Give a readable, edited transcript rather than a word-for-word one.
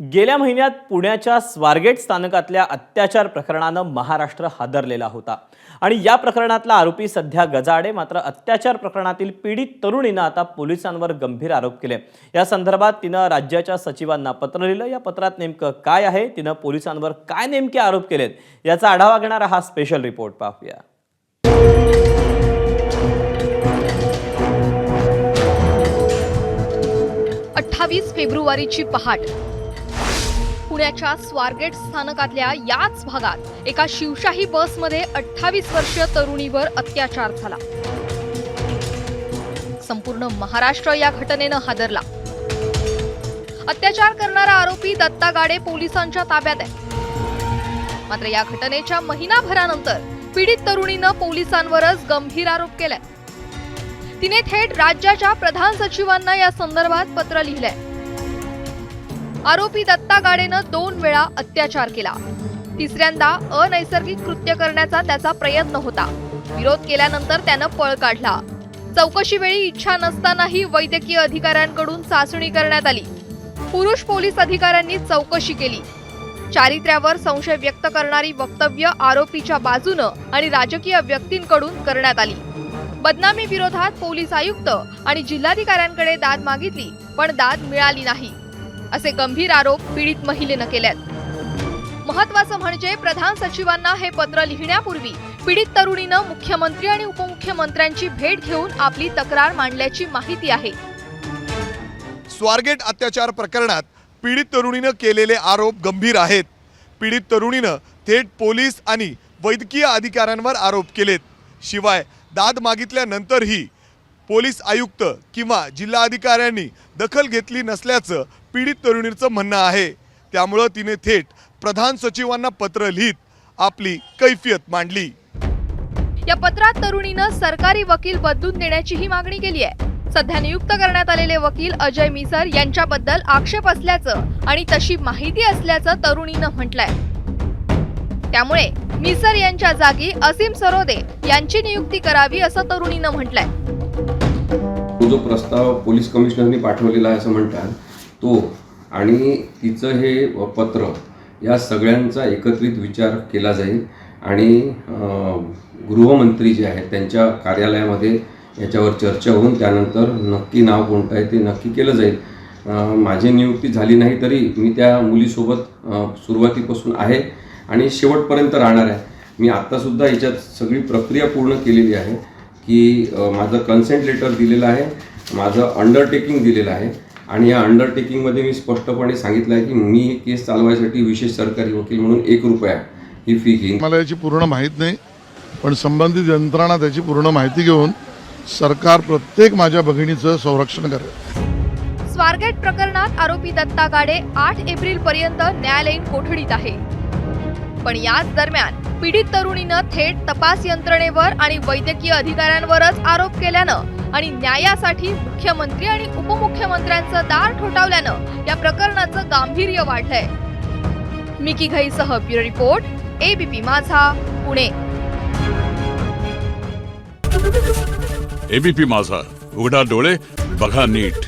गेल्या महिन्यात पुण्याच्या स्वारगेट स्थानकातल्या अत्याचार प्रकरणानं महाराष्ट्र हादरलेला होता आणि या प्रकरणातला आरोपी सध्या गजाआड आहे। मात्र अत्याचार प्रकरणातील पीडित तरुणीनं आता पोलिसांवर गंभीर आरोप केले। या संदर्भात तिनं राज्याच्या सचिवांना पत्र लिहिलं। या पत्रात नेमकं काय आहे, तिनं पोलिसांवर काय नेमके आरोप केलेत, याचा आढावा घेणारा हा स्पेशल रिपोर्ट पाहूया। 28 फेब्रुवारीची पहाट पुण्याच्या स्वारगेट स्थानकातल्या याच भागात एका शिवशाही बसमध्ये 28 वर्षीय तरुणीवर अत्याचार झाला। संपूर्ण महाराष्ट्र या घटनेनं हादरला। अत्याचार करणारा आरोपी दत्ता गाडे पोलिसांच्या ताब्यात आहे। मात्र या घटनेच्या महिनाभरानंतर पीडित तरुणीनं पोलिसांवरच गंभीर आरोप केलाय। तिने थेट राज्याच्या प्रधान सचिवांना या संदर्भात पत्र लिहिलंय। आरोपी दत्ता गाडेनं 2 वेळा अत्याचार केला। तिसऱ्यांदा अनैसर्गिक कृत्य करण्याचा त्याचा प्रयत्न होता। विरोध केल्यानंतर त्यानं पळ काढला। चौकशी वेळी इच्छा नसतानाही वैद्यकीय अधिकाऱ्यांकडून चाचणी करण्यात आली। पुरुष पोलीस अधिकाऱ्यांनी चौकशी केली। चारित्र्यावर संशय व्यक्त करणारी वक्तव्य आरोपीच्या बाजूनं आणि राजकीय व्यक्तींकडून करण्यात आली। बदनामी विरोधात पोलीस आयुक्त आणि जिल्हाधिकाऱ्यांकडे दाद मागितली, पण दाद मिळाली नाही, असे गंभीर आरोप पीडित महिलेनं केलेत। महत्त्वाचं म्हणजे प्रधान सचिवांना हे पत्र लिहिण्यापूर्वी पीडित तरुणीनं मुख्यमंत्री आणि उपमुख्यमंत्र्यांची भेट घेऊन आपली तक्रार मांडल्याची माहिती आहे। स्वारगेट अत्याचार प्रकरणात पीडित तरुणीनं केलेले आरोप गंभीर आहेत। पीडित तरुणीनं थेट पोलीस आणि वैद्यकीय अधिकाऱ्यांवर आरोप केलेत। शिवाय दाद मागितल्यानंतरही पोलीस आयुक्त किंवा जिल्हाधिकाऱ्यांनी दखल घेतली नसल्याचं पीडित तरुणीचं म्हणणं आहे। त्यामुळे तिने थेट प्रधान सचिवांना पत्र लिहित आपली कैफियत मांडली। या पत्रात तरुणीनं सरकारी वकील बदलून देण्याचीही मागणी केली आहे। सध्या नियुक्त करण्यात आलेले वकील अजय मिसर यांच्याबद्दल आक्षेप असल्याचं आणि तशी माहिती असल्याचं तरुणीनं म्हटलंय। त्यामुळे मिसर यांच्या जागी असीम सरोदे यांची नियुक्ती करावी असं तरुणीनं म्हटलंय। जो प्रस्ताव पोलीस कमिशनरनी पाठवलेला आहे असं म्हणतात तो आणि तिचं हे पत्र या सगळ्यांचा एकत्रित विचार केला जाईल आणि गृहमंत्री जे आहेत त्यांच्या कार्यालयामध्ये याच्यावर चर्चा होऊन त्यानंतर नक्की नाव कोणतं आहे ते नक्की केलं जाईल। माझी नियुक्ती झाली नाही तरी मी त्या मुलीसोबत सुरुवातीपासून आहे आणि शेवटपर्यंत राहणार आहे। मी आत्तासुद्धा याच्यात सगळी प्रक्रिया पूर्ण केलेली आहे की माझं कन्सेंट लेटर दिलेलं आहे, माझं अंडरटेकिंग दिलेलं आहे आणि या अंडरटेकिंगमध्ये मी स्पष्टपणे सांगितलं आहे की मी ही केस चालवायसाठी विशेष सरकारी वकील म्हणून 1 रुपया ही फी घेईन। मला याची पूर्ण माहीत नाही, पण संबंधित यंत्रणा त्याची पूर्ण माहिती घेऊन सरकार प्रत्येक माझ्या भगिनीचं संरक्षण करेल। स्वारगेट प्रकरणात आरोपी दत्ता गाडे 8 एप्रिल पर्यंत न्यायालयीन कोठडीत आहे। पण याच दरम्यान पीडित तरुणीनं थेट तपास यंत्रणेवर आणि वैद्यकीय अधिकाऱ्यांवरच आरोप केल्यानं आणि न्यायासाठी मुख्यमंत्री आणि उपमुख्यमंत्र्यांचं दार ठोठावल्यानं या प्रकरणाचं गांभीर्य वाढलंय। मिकी घईसह ब्युरो रिपोर्ट, एबीपी माझा, पुणे। एबीपी माझा, उघडा डोळे बघा नीट।